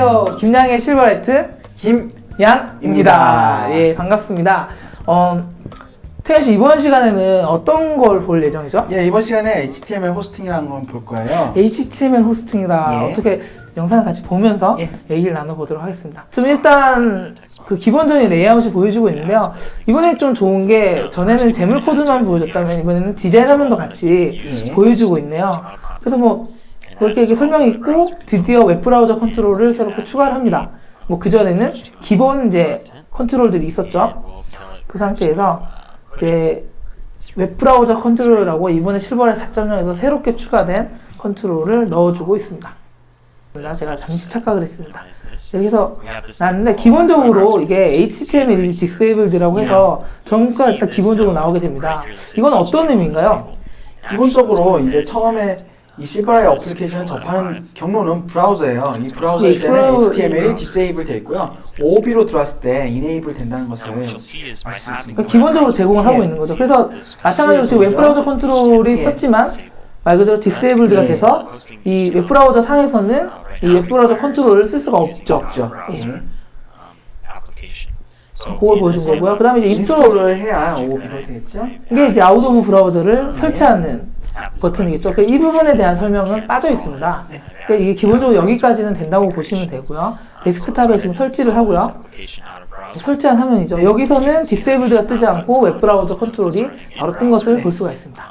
안녕하세요. 김양의 실버라이트 김양입니다. 예, 반갑습니다. 태현씨, 이번 시간에는 어떤 걸 볼 예정이죠? 예, 이번 시간에 HTML 호스팅이라는 걸 볼 거예요. HTML 호스팅이라 예. 어떻게 영상을 같이 보면서 예. 얘기를 나눠보도록 하겠습니다. 좀 일단 그 기본적인 레이아웃이 보여주고 있는데요. 이번에 좀 좋은 게 전에는 재물 코드만 보여줬다면 이번에는 디자인 화면도 같이 예. 보여주고 있네요. 그래서 뭐 이렇게 설명이 있고 드디어 웹브라우저 컨트롤을 새롭게 추가를 합니다. 뭐 그전에는 기본 이제 컨트롤들이 있었죠. 그 상태에서 이제 웹브라우저 컨트롤이라고 이번에 실버라이트 4.0에서 새롭게 추가된 컨트롤을 넣어주고 있습니다. 제가 잠시 착각을 했습니다. 그래서 나는데 기본적으로 이게 HTML disabled라고 해서 전부가 일단 기본적으로 나오게 됩니다. 이건 어떤 의미인가요? 기본적으로 이제 처음에 이 실버라이트 어플리케이션을 접하는 경로는 브라우저예요. 이 브라우저에서는 HTML이 disable 되어 있고요. OOB로 들어왔을 때 enable 된다는 것을 알 수 있습니다. 기본적으로 제공을 하고 있는 거죠. 그래서 마찬가지로 지금 웹브라우저 컨트롤이 떴지만 말 그대로 disabled가 돼서 이 웹브라우저 상에서는 이 웹브라우저 컨트롤을 쓸 수가 없죠. 그걸 보여준 거고요. 그 다음에 이제 인스톨을 해야 OOB로 되겠죠. 이게 이제 아웃 오브 브라우저를 설치하는 버튼이겠죠. 이 부분에 대한 설명은 빠져 있습니다. 그러니까 이게 기본적으로 여기까지는 된다고 보시면 되고요. 데스크탑에 지금 설치를 하고요. 설치한 화면이죠. 여기서는 디세이블드가 뜨지 않고 웹브라우저 컨트롤이 바로 뜬 것을 볼 수가 있습니다.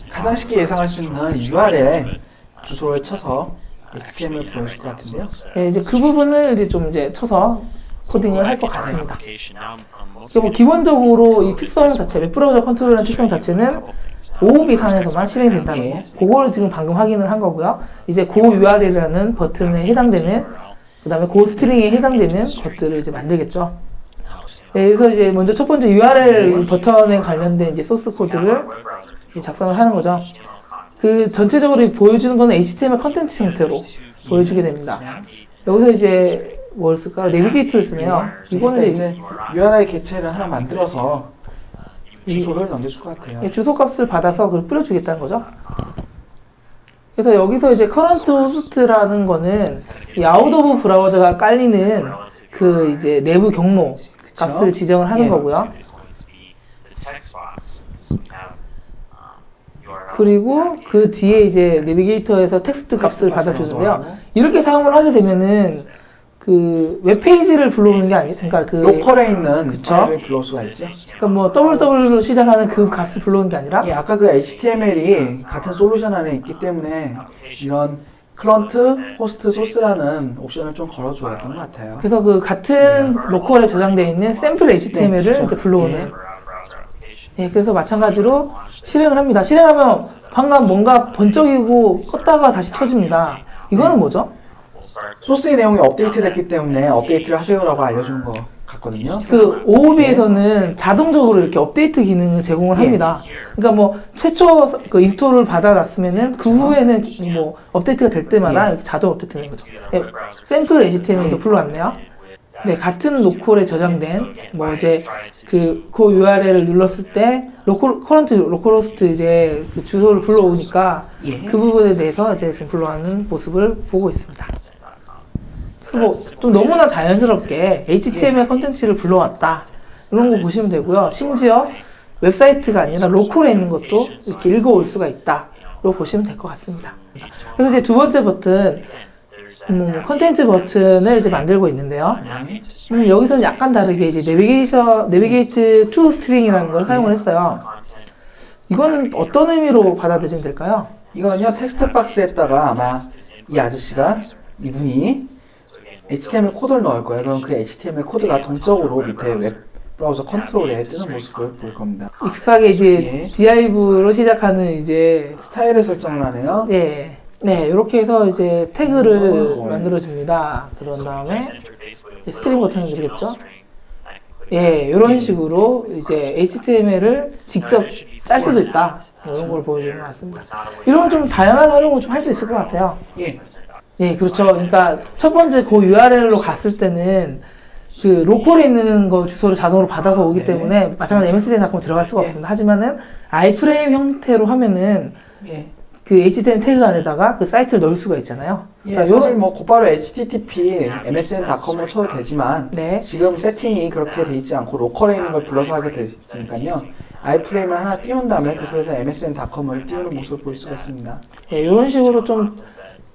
가장 쉽게 예상할 수 있는 URL 주소를 쳐서 HTML 보여줄 것 같은데요. 네, 이제 그 부분을 이제 쳐서 코딩을 할 것 같습니다. 뭐 기본적으로 이 특성 자체, 웹브라우저 컨트롤이라는 특성 자체는 OOB 상에서만 실행이 된다는 거. 그거를 지금 방금 확인을 한 거고요. 이제 고 URL이라는 버튼에 해당되는, 그 다음에 고 스트링에 해당되는 것들을 이제 만들겠죠. 네, 그래서 이제 먼저 첫 번째 URL 버튼에 관련된 이제 소스 코드를 이제 작성을 하는 거죠. 그 전체적으로 보여주는 거는 HTML 컨텐츠 형태로 보여주게 됩니다. 여기서 이제 뭘 쓸까요? 내비게이터를 쓰네요. 이거는 이제 URL 객체를 하나 만들어서 주소를 넘겨줄 것 같아요. 주소 값을 받아서 그걸 뿌려주겠다는 거죠. 그래서 여기서 이제 current host라는 거는 이 아웃 오브 브라우저가 깔리는 그 이제 내부 경로 값을 지정을 하는 거고요. 그리고 그 뒤에 이제 내비게이터에서 텍스트 값을 받아주는데요. 이렇게 사용을 하게 되면은 그 웹페이지를 불러오는 게 아니에요. 그러니까 그 로컬에 있는 파일을 불러올 수가 있죠. 그러니까 뭐 www로 시작하는 그 값을 불러오는 게 아니라 예, 아까 그 HTML이 같은 솔루션 안에 있기 때문에 이런 클런트 호스트 소스라는 옵션을 좀 걸어줘야 했던 것 같아요. 그래서 그 같은 로컬에 저장되어 있는 샘플 HTML을 네, 이제 불러오는. 예, 그래서 마찬가지로 실행을 합니다. 실행하면 방금 뭔가 번쩍이고 껐다가 다시 켜집니다. 이거는 뭐죠? 소스의 내용이 업데이트 됐기 때문에 업데이트를 하세요라고 알려주는 것 같거든요. 그 OOB에서는 자동적으로 이렇게 업데이트 기능을 제공을 합니다. 그러니까 뭐 최초 그 인스톨을 받아놨으면은 그 후에는 뭐 업데이트가 될 때마다 이렇게 자동 업데이트 되는 거죠. 예, 샘플 HTML도 불러왔네요. 네, 같은 로컬에 저장된 뭐 이제 그 URL을 눌렀을 때 커런트 로컬호스트 이제 그 주소를 불러오니까 그 부분에 대해서 이제 지금 불러오는 모습을 보고 있습니다. 그래서 뭐 좀 너무나 자연스럽게 HTML 컨텐츠를 불러왔다 이런 거 보시면 되고요. 심지어 웹사이트가 아니라 로컬에 있는 것도 이렇게 읽어올 수가 있다로 보시면 될 것 같습니다. 그래서 이제 두 번째 버튼 컨텐츠 버튼을 이제 만들고 있는데요. 여기서는 약간 다르게 이제 내비게이트 투 스트링이라는 걸 사용을 했어요. 이거는 어떤 의미로 받아들이면 될까요? 이거는요, 텍스트 박스에다가 아마 이 아저씨가, 이분이 HTML 코드를 넣을 거예요. 그럼 그 HTML 코드가 동적으로 밑에 웹 브라우저 컨트롤에 뜨는 모습을 볼 겁니다. 익숙하게 이제 div로 시작하는 이제 스타일을 설정을 하네요. 네. 네, 이렇게 해서 이제 태그를 만들어줍니다. 그런 다음에 스트링 버튼을 누르겠죠? 예, 이런 식으로 이제 HTML을 직접 짤 수도 있다. 이런 걸 보여주는 것 같습니다. 이런 좀 다양한 활용을 좀 할 수 있을 것 같아요. 예, 그렇죠. 그러니까 첫 번째 그 URL로 갔을 때는 그 로컬에 있는 거 주소를 자동으로 받아서 오기 때문에 마찬가지로 MSDN.com 들어갈 수가 없습니다. 하지만은 아이프레임 형태로 하면은 그 HTML 태그 안에다가 그 사이트를 넣을 수가 있잖아요. 예, 그러니까 사실 뭐 곧바로 http msn.com으로 쳐도 되지만 네. 지금 세팅이 그렇게 돼 있지 않고 로컬에 있는 걸 불러서 하게 돼 있으니까요. 아이프레임을 하나 띄운 다음에 그 속에서 msn.com을 띄우는 모습을 볼 수가 있습니다. 예, 이런 식으로 좀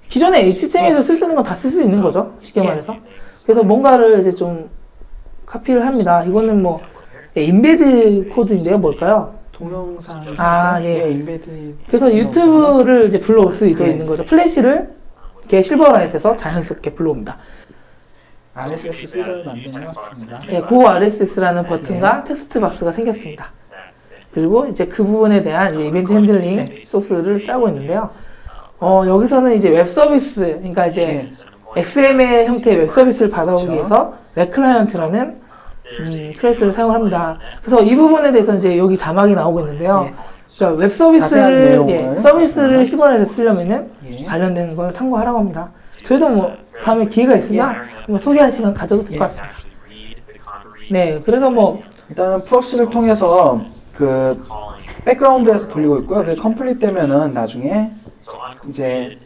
기존에 HTML에서 쓸 수 있는 건 다 쓸 수 있는 거죠. 쉽게 예. 말해서. 그래서 뭔가를 이제 좀 카피를 합니다. 이거는 뭐 인베드 코드인데요. 뭘까요? 동영상 예. 인베드 그래서 유튜브를 이제 불러올 수 있게 예. 있는 거죠. 플래시를 이렇게 실버라이트에서 자연스럽게 불러옵니다. RSS 필더를 만들어놨습니다. 예, 고 RSS라는 버튼과 텍스트 박스가 생겼습니다. 그리고 이제 그 부분에 대한 이제 이벤트 핸들링 소스를 짜고 있는데요. 여기서는 이제 웹 서비스, 그러니까 이제 XML 형태의 웹 서비스를 받아오기 위해서 웹 클라이언트라는 클래스를 사용합니다. 그래서 이 부분에 대해서 이제 여기 자막이 나오고 있는데요. 그러니까 웹 자세한 서비스를 내용을 서비스를 실버라이트에서 쓰려면은 예. 관련된 걸 참고하라고 합니다. 저희도 뭐 다음에 기회가 있으면 뭐 소개할 시간 가져도 될 것 같습니다. 네, 그래서 뭐 일단은 프록시를 통해서 그 백그라운드에서 돌리고 있고요. 그 컴플릿 되면은 나중에 이제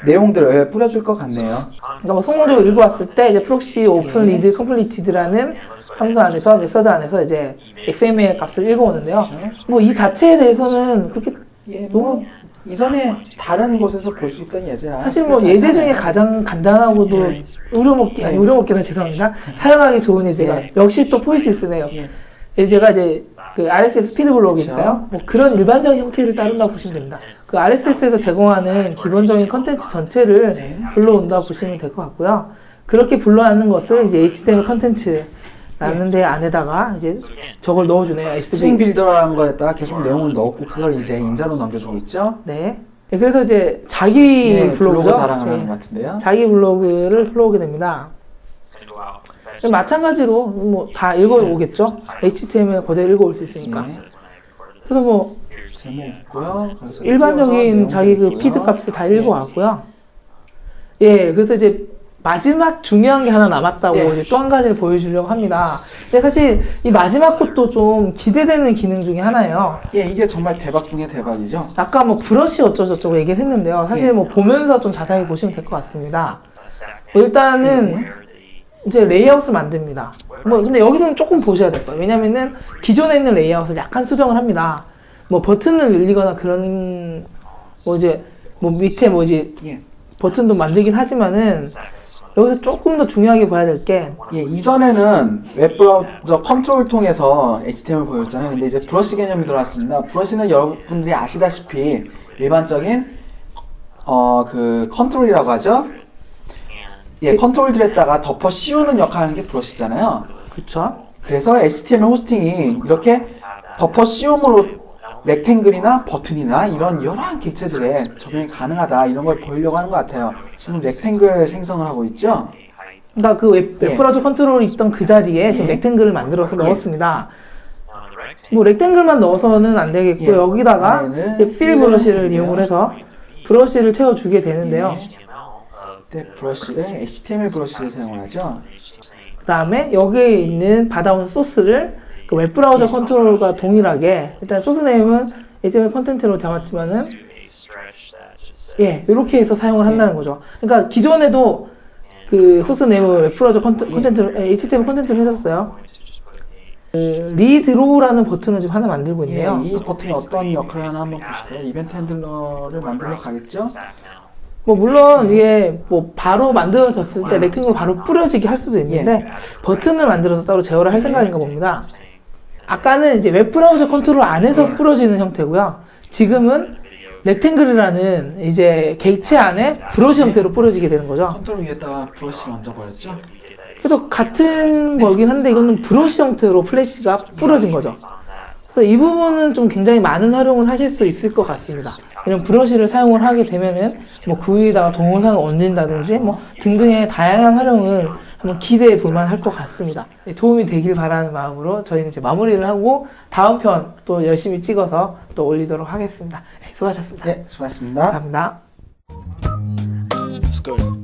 내용들을 뿌려줄 것 같네요. 그러니까 뭐 성공적으로 읽어왔을 때 이제 프록시 오픈 리드 컴플리티드라는 함수 안에서 메서드 안에서 이제 XML 값을 읽어오는데요. 뭐 이 자체에 대해서는 그렇게 예, 뭐 이전에 다른 곳에서 볼 수 있던 예제라 사실 뭐 예제 중에 가장 간단하고도 예. 우려먹기 아니 우려먹기는 죄송합니다. 사용하기 좋은 예제가 예. 역시 또 포이티스네요. 예. 예제가 이제 그 RSS 피드 블록이니까요. 뭐 그런 일반적인 형태를 따른다고 보시면 됩니다. 그 RSS에서 제공하는 기본적인 컨텐츠 전체를 불러온다고 보시면 될 것 같고요. 그렇게 불러왔는 것을 이제 HTML 컨텐츠라는 데 안에다가 이제 저걸 넣어주네요. 스트링 빌더라는 거에다가 계속 내용을 넣었고 그걸 이제 인자로 넘겨주고 있죠. 네. 그래서 이제 자기 예, 블로그 블로그죠. 자랑을 하는 네. 것 같은데요. 자기 블로그를 풀어오게 됩니다. 마찬가지로 뭐 다 읽어오겠죠. HTML 그대로 읽어올 수 있으니까. 예. 그래서 뭐 제목 있고요. 그래서 일반적인 띄워서 자기 그 내용도 피드 있고요. 값을 다 읽어왔고요. 예, 그래서 이제 마지막 중요한 게 하나 남았다고 예. 이제 또 한 가지를 보여주려고 합니다. 근데 사실 이 마지막 것도 좀 기대되는 기능 중에 하나예요. 예, 이게 정말 대박 중에 대박이죠. 아까 뭐 브러쉬 어쩌고저쩌고 얘기를 했는데요. 사실 예. 뭐 보면서 좀 자세하게 보시면 될 것 같습니다. 일단은 이제 레이아웃을 만듭니다. 뭐 근데 여기서는 조금 보셔야 될 거예요. 왜냐면은 기존에 있는 레이아웃을 약간 수정을 합니다. 뭐 버튼을 늘리거나 그런 뭐 이제 뭐 밑에 뭐 이제 예. 버튼도 만들긴 하지만은 여기서 조금 더 중요하게 봐야 될 게 예, 이전에는 웹브라우저 컨트롤 통해서 HTML 보였잖아요. 근데 이제 브러쉬 개념이 들어왔습니다. 브러쉬는 여러분들이 아시다시피 일반적인 그 컨트롤이라고 하죠. 예, 컨트롤들에다가 덮어 씌우는 역할을 하는 게 브러쉬잖아요. 그쵸? 그래서 HTML 호스팅이 이렇게 덮어 씌움으로 렉탱글이나 버튼이나 이런 여러한 객체들에 적용이 가능하다 이런 걸 보이려고 하는 것 같아요. 지금 렉탱글 생성을 하고 있죠. 그러니까 그 웹브라우저 컨트롤이 있던 그 자리에 지금 예. 렉탱글을 만들어서 넣었습니다. 뭐 렉탱글만 넣어서는 안 되겠고 예. 여기다가 안에는 필 브러쉬를 필을 이용을 해서 브러쉬를 채워주게 되는데요. 네, 브러쉬를 HTML 브러쉬를 사용하죠. 그 다음에 여기에 있는 받아온 소스를 그 웹브라우저 컨트롤과 동일하게 일단 소스 네임은 HTML 컨텐츠로 잡았지만은 예 이렇게 해서 사용을 한다는 거죠. 그러니까 기존에도 그 소스 네임을 웹브라우저 컨텐츠로 HTML 컨텐츠로 했었어요. 그 리드로우라는 버튼을 지금 하나 만들고 있네요. 예, 이 버튼이 어떤 역할을 하나 한번 보실까요? 이벤트 핸들러를 만들러 가겠죠? 뭐 물론 이게 뭐 바로 만들어졌을 때 렉탱글 바로 뿌려지게 할 수도 있는데 버튼을 만들어서 따로 제어를 할 생각인가 봅니다. 아까는 이제 웹브라우저 컨트롤 안에서 뿌려지는 형태고요. 지금은 렉탱글이라는 이제 객체 안에 브러쉬 형태로 뿌려지게 되는 거죠. 컨트롤 위에다가 브러쉬를 얹어버렸죠? 그래서 같은 거긴 한데 이거는 브러쉬 형태로 플래시가 뿌려진 거죠. 그래서 이 부분은 좀 굉장히 많은 활용을 하실 수 있을 것 같습니다. 이런 브러쉬를 사용을 하게 되면은 뭐 그 위에다가 동영상을 얹는다든지 뭐 등등의 다양한 활용을 한번 기대해 볼 만할 것 같습니다. 도움이 되길 바라는 마음으로 저희는 이제 마무리를 하고 다음 편 또 열심히 찍어서 또 올리도록 하겠습니다. 수고하셨습니다. 네, 수고하셨습니다. 감사합니다. Let's go.